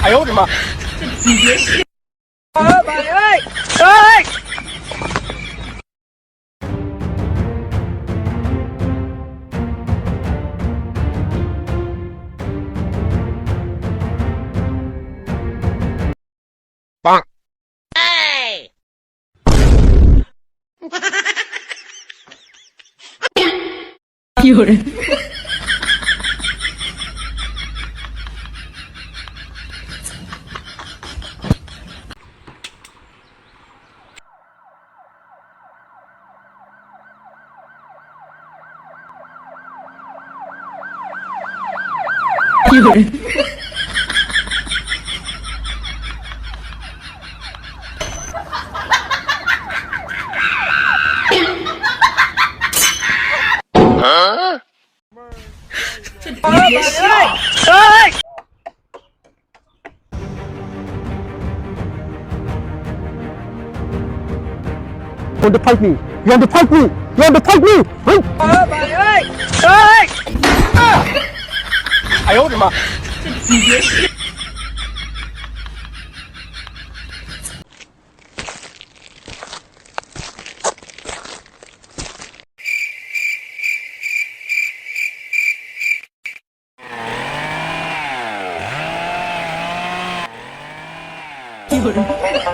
哎呦我的妈！你别笑。哎！棒！哎，有人。有人。这你别笑。哎！ You want to fight me? You want to fight me? You want to fight me? 哎呦我的妈！这你别笑。有人。